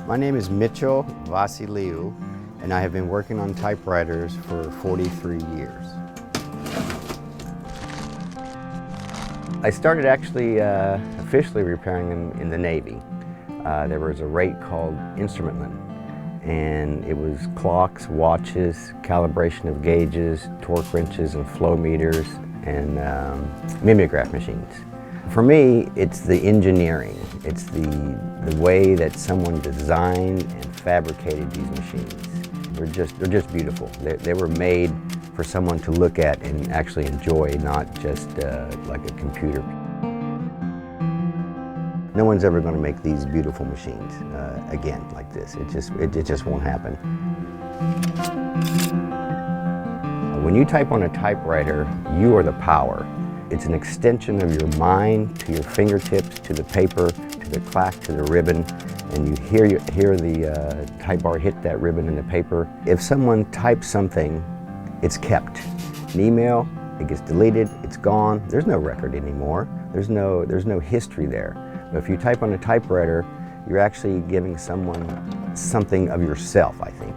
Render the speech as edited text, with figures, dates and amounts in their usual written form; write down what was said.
My name is Mitchell Vasiliou, and I have been working on typewriters for 43 years. I started actually officially repairing them in the Navy. There was a rate called instrumentman, and it was clocks, watches, calibration of gauges, torque wrenches and flow meters, and mimeograph machines. For me, it's the engineering. It's the way that someone designed and fabricated these machines. They're just beautiful. They were made for someone to look at and actually enjoy, not just like a computer. No one's ever going to make these beautiful machines again like this. It just won't happen. When you type on a typewriter, you are the power. It's an extension of your mind to your fingertips, to the paper, to the clack, to the ribbon, and you hear the type bar hit that ribbon in the paper. If someone types something, it's kept. An email, it gets deleted, it's gone. There's no record anymore. There's no history there. But if you type on a typewriter, you're actually giving someone something of yourself, I think.